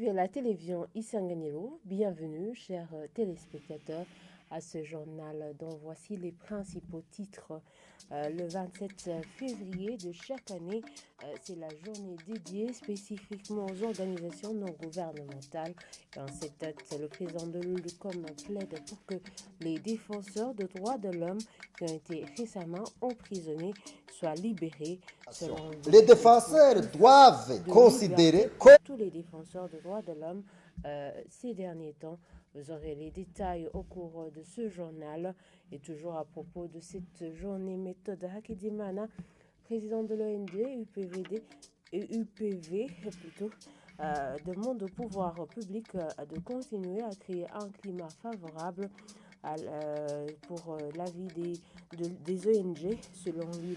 de la télévision Isanganiro, bienvenue chers téléspectateurs à ce journal dont voici les principaux titres. Le 27 février de chaque année, c'est la journée dédiée spécifiquement aux organisations non gouvernementales. Et en cette date, le président de l'ULCOM plaide pour que les défenseurs de droits de l'homme qui ont été récemment emprisonnés soient libérés. Les défenseurs doivent considérer que tous les défenseurs de droits de l'homme ces derniers temps. Vous aurez les détails au cours de ce journal. Et toujours à propos de cette journée méthode Hakizimana, président de l'ONG UPV plutôt, demande au pouvoir public de continuer à créer un climat favorable pour la vie des ONG. Selon lui,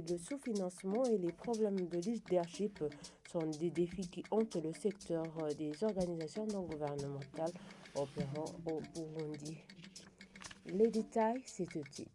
le sous-financement et les problèmes de leadership sont des défis qui hantent le secteur des organisations non gouvernementales opérant au Burundi. Les détails, c'est tout de suite.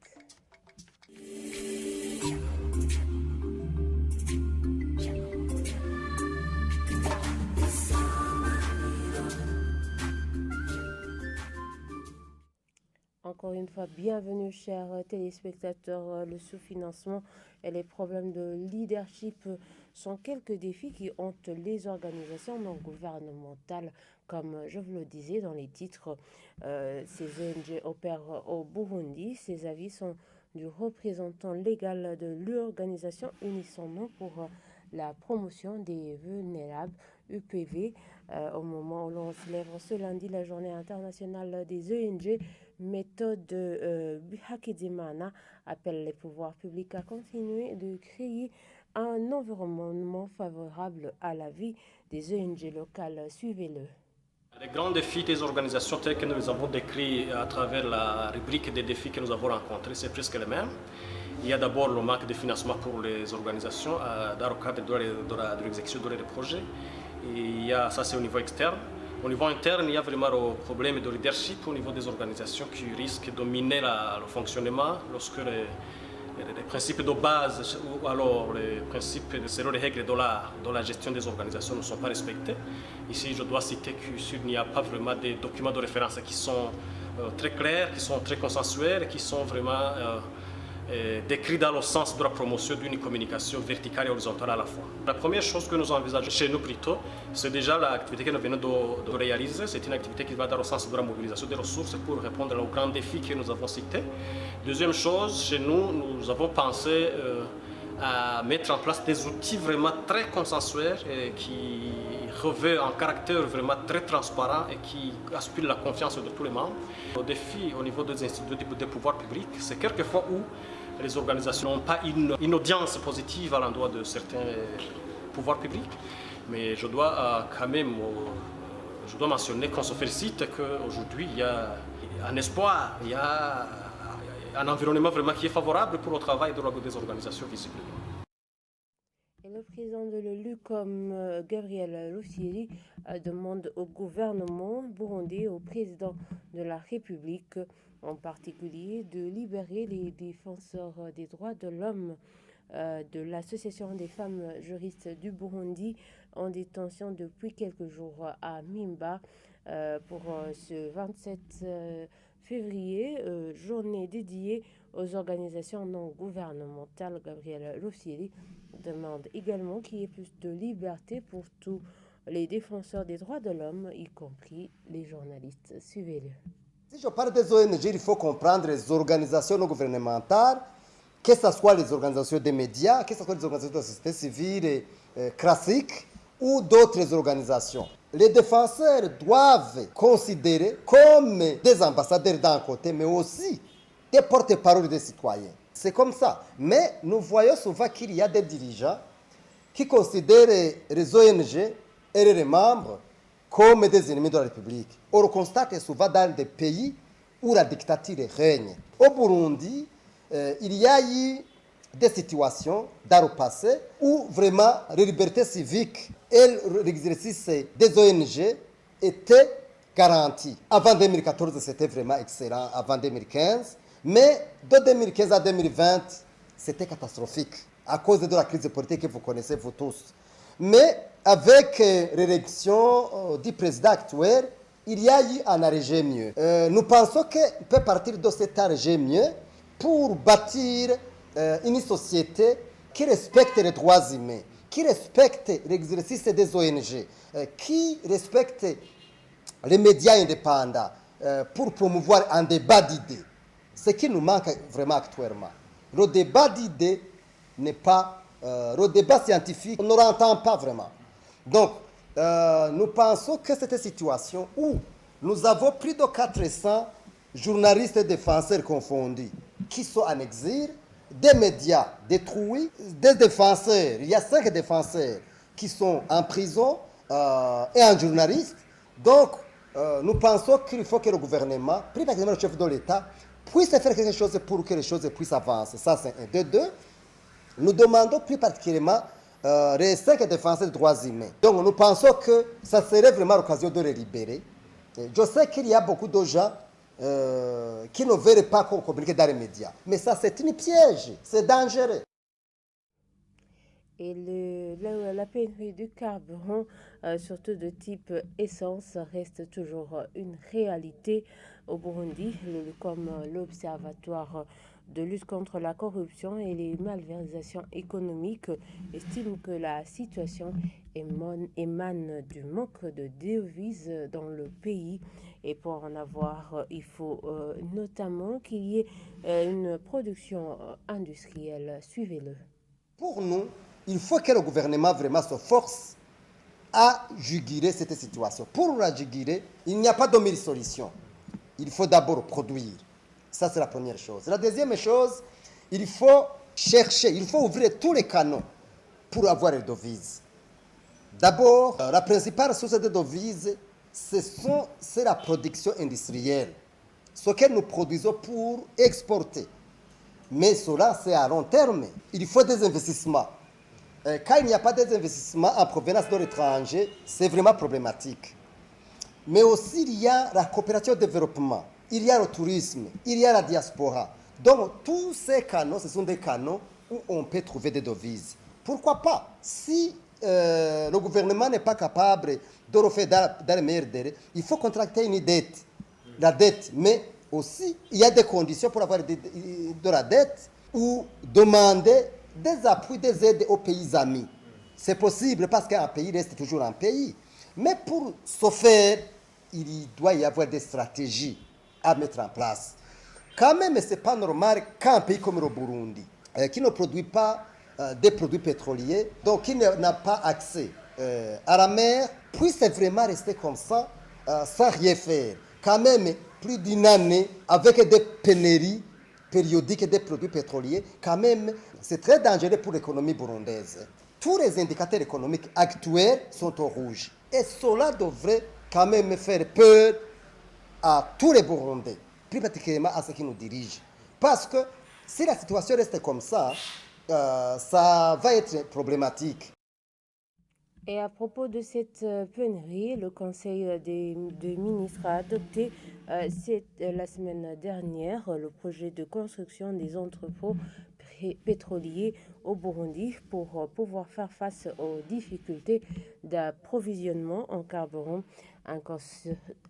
Encore une fois, bienvenue chers téléspectateurs. Le sous-financement et les problèmes de leadership sont quelques défis qui hantent les organisations non gouvernementales. Comme je vous le disais dans les titres, ces ONG opèrent au Burundi. Ces avis sont du représentant légal de l'organisation Unissons Nous pour la promotion des vulnérables, UPV. Au moment où l'on célèbre ce lundi la journée internationale des ONG, méthode Hakizimana appelle les pouvoirs publics à continuer de créer un environnement favorable à la vie des ONG locales. Suivez-le. Les grands défis des organisations telles que nous les avons décrits à travers la rubrique des défis que nous avons rencontrés, c'est presque les mêmes. Il y a d'abord le manque de financement pour les organisations dans le cadre de l'exécution des projets. Et ça c'est au niveau externe. Au niveau interne, il y a vraiment le problème de leadership au niveau des organisations qui risquent de miner le fonctionnement lorsque les principes de base ou alors les principes selon les règles de la gestion des organisations ne sont pas respectés. Ici, je dois citer qu'il n'y a pas vraiment des documents de référence qui sont très clairs, qui sont très consensuels, qui sont vraiment décrits dans le sens de la promotion d'une communication verticale et horizontale à la fois. La première chose que nous envisageons chez nous plutôt, c'est déjà l'activité que nous venons de réaliser. C'est une activité qui va dans le sens de la mobilisation des ressources pour répondre aux grands défis que nous avons cités. Deuxième chose, chez nous, nous avons pensé à mettre en place des outils vraiment très consensuels et qui revêtent un caractère vraiment très transparent et qui aspirent la confiance de tous les membres. Le défi au niveau des instituts des pouvoirs publics, c'est quelquefois où les organisations n'ont pas une audience positive à l'endroit de certains pouvoirs publics. Mais je dois quand même mentionner qu'on se félicite qu'aujourd'hui il y a un espoir, il y a un environnement vraiment qui est favorable pour le travail des organisations visiblement. Et le président de l'ULCOM, Gabriel Rufyiri, demande au gouvernement burundais, au président de la République en particulier, de libérer les défenseurs des droits de l'homme de l'Association des femmes juristes du Burundi en détention depuis quelques jours à Mimba pour ce 27 février, journée dédiée aux organisations non gouvernementales. Gabriel Rufyiri demande également qu'il y ait plus de liberté pour tous les défenseurs des droits de l'homme, y compris les journalistes. Suivez-le. Si je parle des ONG, il faut comprendre les organisations non gouvernementales, que ce soit les organisations des médias, que ce soit les organisations de la société civile classiques ou d'autres organisations. Les défenseurs doivent considérer comme des ambassadeurs d'un côté, mais aussi des porte-parole des citoyens. C'est comme ça. Mais nous voyons souvent qu'il y a des dirigeants qui considèrent les ONG et les membres comme des ennemis de la République. On le constate souvent dans des pays où la dictature règne. Au Burundi, il y a eu des situations dans le passé où vraiment les libertés civiques et l'exercice des ONG étaient garantis. Avant 2014, c'était vraiment excellent, avant 2015. Mais de 2015 à 2020, c'était catastrophique à cause de la crise politique que vous connaissez vous tous. Mais avec l'élection du président actuel, il y a eu un arrêt mieux. Nous pensons qu'on peut partir de cet arrêt mieux pour bâtir une société qui respecte les droits humains, qui respecte l'exercice des ONG, qui respecte les médias indépendants pour promouvoir un débat d'idées. Ce qui nous manque vraiment actuellement. Le débat d'idées n'est pas... le débat scientifique, on ne l'entend pas vraiment. Donc, nous pensons que cette situation où nous avons plus de 400 journalistes et défenseurs confondus qui sont en exil, des médias détruits, des défenseurs, il y a 5 défenseurs qui sont en prison et un journaliste. Donc, nous pensons qu'il faut que le gouvernement, plus particulièrement le chef de l'État, puisse faire quelque chose pour que les choses puissent avancer. Ça, c'est un. De deux, nous demandons plus particulièrement les 5 défenseurs des droits humains. Donc, nous pensons que ça serait vraiment l'occasion de les libérer. Je sais qu'il y a beaucoup de gens qui ne veulent pas qu'on communique dans les médias. Mais ça, c'est un piège. C'est dangereux. Et la pénurie du carburant, surtout de type essence, reste toujours une réalité au Burundi, comme l'Observatoire de lutte contre la corruption et les malversations économiques estime que la situation émane du manque de devises dans le pays. Et pour en avoir, il faut notamment qu'il y ait une production industrielle. Suivez-le. Pour nous, il faut que le gouvernement vraiment se force à juguler cette situation. Pour la juguler, il n'y a pas de mille solutions. Il faut d'abord produire. Ça, c'est la première chose. La deuxième chose, il faut chercher, il faut ouvrir tous les canaux pour avoir les devises. D'abord, la principale source de devises, c'est la production industrielle. Ce que nous produisons pour exporter. Mais cela, c'est à long terme. Il faut des investissements. Quand il n'y a pas d'investissements en provenance de l'étranger, c'est vraiment problématique. Mais aussi, il y a la coopération au développement, il y a le tourisme, il y a la diaspora. Donc, tous ces canaux, ce sont des canaux où on peut trouver des devises. Pourquoi pas? Si le gouvernement n'est pas capable de le faire dans les meilleurs délais, il faut contracter une dette. La dette, mais aussi, il y a des conditions pour avoir de la dette ou demander des appuis, des aides aux pays amis. C'est possible parce qu'un pays reste toujours un pays. Mais pour ce faire, il doit y avoir des stratégies à mettre en place. Quand même, ce n'est pas normal qu'un pays comme le Burundi, qui ne produit pas des produits pétroliers, donc qui n'a pas accès à la mer, puisse vraiment rester comme ça, sans rien faire. Quand même, plus d'une année, avec des pénuries périodiques des produits pétroliers, quand même, c'est très dangereux pour l'économie burundaise. Tous les indicateurs économiques actuels sont au rouge. Et cela devrait quand même faire peur à tous les Burundais, plus particulièrement à ceux qui nous dirigent. Parce que si la situation reste comme ça, ça va être problématique. Et à propos de cette pénurie, le Conseil des ministres a adopté la semaine dernière le projet de construction des entrepôts pétroliers au Burundi pour pouvoir faire face aux difficultés d'approvisionnement en carburant.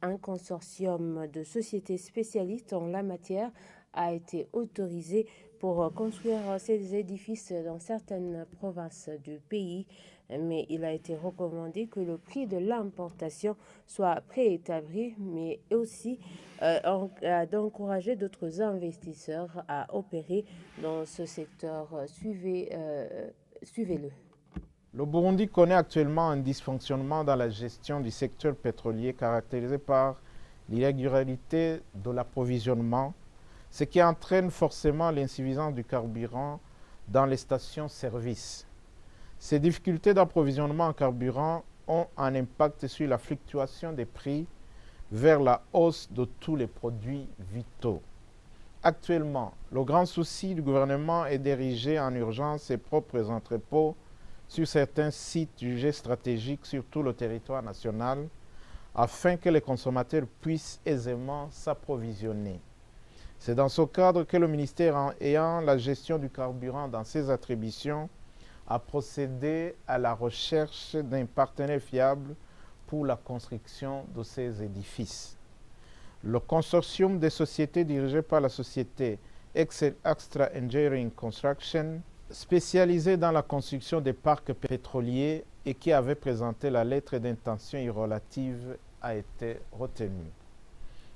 Un consortium de sociétés spécialistes en la matière a été autorisé pour construire ces édifices dans certaines provinces du pays, mais il a été recommandé que le prix de l'importation soit préétabli, mais aussi d'encourager d'autres investisseurs à opérer dans ce secteur. Suivez-le. Le Burundi connaît actuellement un dysfonctionnement dans la gestion du secteur pétrolier caractérisé par l'irrégularité de l'approvisionnement, ce qui entraîne forcément l'insuffisance du carburant dans les stations-service. Ces difficultés d'approvisionnement en carburant ont un impact sur la fluctuation des prix vers la hausse de tous les produits vitaux. Actuellement, le grand souci du gouvernement est d'ériger en urgence ses propres entrepôts sur certains sites jugés stratégiques sur tout le territoire national afin que les consommateurs puissent aisément s'approvisionner. C'est dans ce cadre que le ministère ayant la gestion du carburant dans ses attributions a procédé à la recherche d'un partenaire fiable pour la construction de ces édifices. Le consortium des sociétés dirigé par la société Excel Extra Engineering Construction, spécialisée dans la construction des parcs pétroliers et qui avait présenté la lettre d'intention y relative, a été retenu.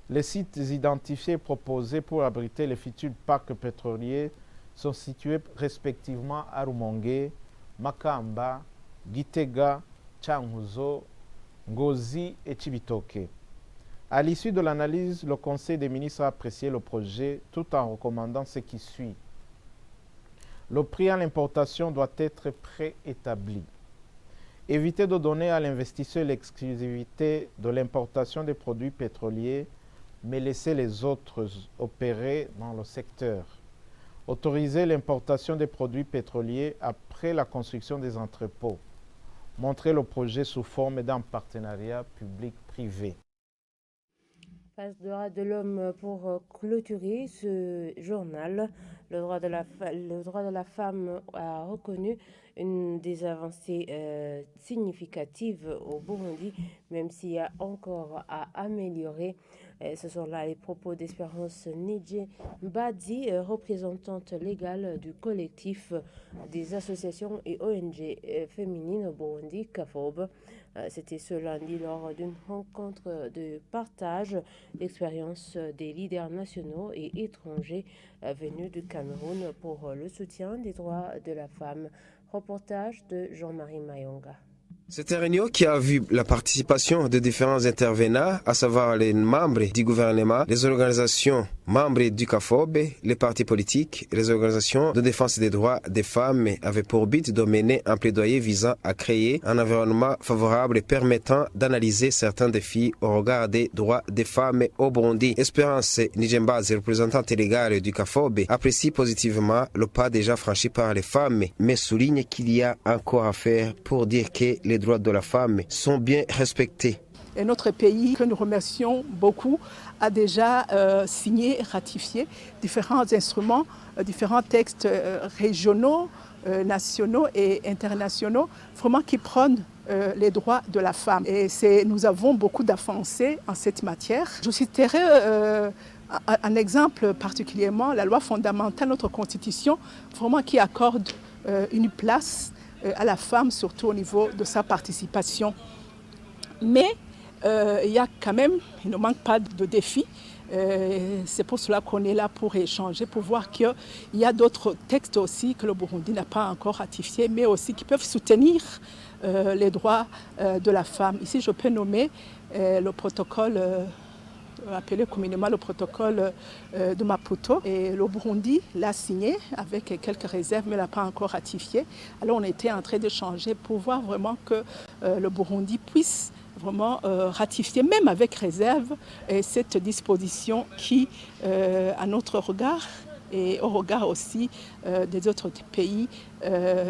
Les sites identifiés et proposés pour abriter les futurs parcs pétroliers sont situés respectivement à Rumongue, Makamba, Gitega, Changuzo, Ngozi et Chibitoke. À l'issue de l'analyse, le Conseil des ministres a apprécié le projet tout en recommandant ce qui suit. Le prix à l'importation doit être préétabli. Éviter de donner à l'investisseur l'exclusivité de l'importation des produits pétroliers, mais laisser les autres opérer dans le secteur. Autoriser l'importation des produits pétroliers après la construction des entrepôts. Montrer le projet sous forme d'un partenariat public-privé. Place droit de l'homme pour clôturer ce journal. Le droit de la femme a reconnu une des avancées significatives au Burundi, même s'il y a encore à améliorer. Ce sont là les propos d'Espérance Nidje Mbadi, représentante légale du collectif des associations et ONG féminines au Burundi, CAFOB. C'était ce lundi lors d'une rencontre de partage d'expériences des leaders nationaux et étrangers venus du Cameroun pour le soutien des droits de la femme. Reportage de Jean-Marie Mayonga. Cette réunion qui a vu la participation de différents intervenants, à savoir les membres du gouvernement, les organisations membres du CAFOB, les partis politiques, les organisations de défense des droits des femmes, avait pour but de mener un plaidoyer visant à créer un environnement favorable permettant d'analyser certains défis au regard des droits des femmes au Burundi. Espérance Nijembazi, représentante légale du CAFOB, apprécie positivement le pas déjà franchi par les femmes, mais souligne qu'il y a encore à faire pour dire que les droits de la femme sont bien respectés. Et notre pays, que nous remercions beaucoup, a déjà signé et ratifié différents instruments, différents textes régionaux, nationaux et internationaux, vraiment qui prônent les droits de la femme. Et nous avons beaucoup d'avancées en cette matière. Je citerai un exemple particulièrement, la loi fondamentale, notre constitution, vraiment qui accorde une place à la femme, surtout au niveau de sa participation. Mais il y a quand même, il ne manque pas de défis. C'est pour cela qu'on est là pour échanger, pour voir qu'il y a d'autres textes aussi que le Burundi n'a pas encore ratifiés, mais aussi qui peuvent soutenir les droits de la femme. Ici, je peux nommer le protocole appelé communément le protocole de Maputo. Et le Burundi l'a signé avec quelques réserves, mais ne l'a pas encore ratifié. Alors on était en train d'échanger pour voir vraiment que le Burundi puisse vraiment ratifier, même avec réserve, cette disposition qui, à notre regard, et au regard aussi des autres pays,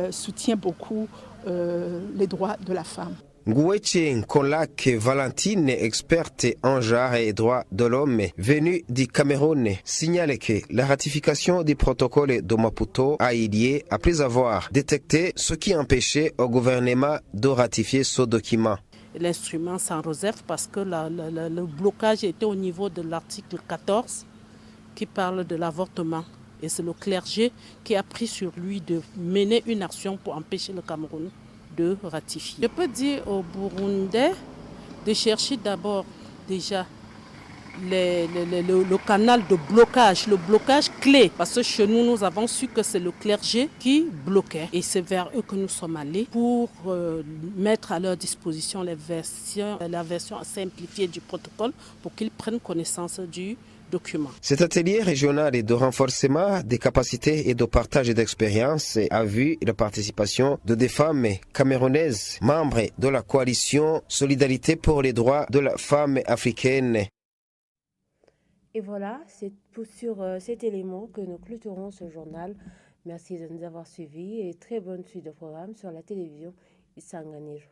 soutient beaucoup les droits de la femme. Ngoueche Nkolak Valentine, experte en genre et droits de l'homme, venue du Cameroun, signale que la ratification du protocole de Maputo a eu lieu après avoir détecté ce qui empêchait au gouvernement de ratifier ce document. L'instrument sans réserve parce que le blocage était au niveau de l'article 14 qui parle de l'avortement. Et c'est le clergé qui a pris sur lui de mener une action pour empêcher le Cameroun de ratifier. Je peux dire aux Burundais de chercher d'abord déjà le canal de blocage, le blocage clé. Parce que chez nous, nous avons su que c'est le clergé qui bloquait. Et c'est vers eux que nous sommes allés pour mettre à leur disposition la version simplifiée du protocole pour qu'ils prennent connaissance du document. Cet atelier régional de renforcement des capacités et de partage d'expériences a vu la participation de des femmes camerounaises, membres de la coalition Solidarité pour les droits de la femme africaine. Et voilà, c'est sur cet élément que nous clôturons ce journal. Merci de nous avoir suivis et très bonne suite de programme sur la télévision Isanganiro.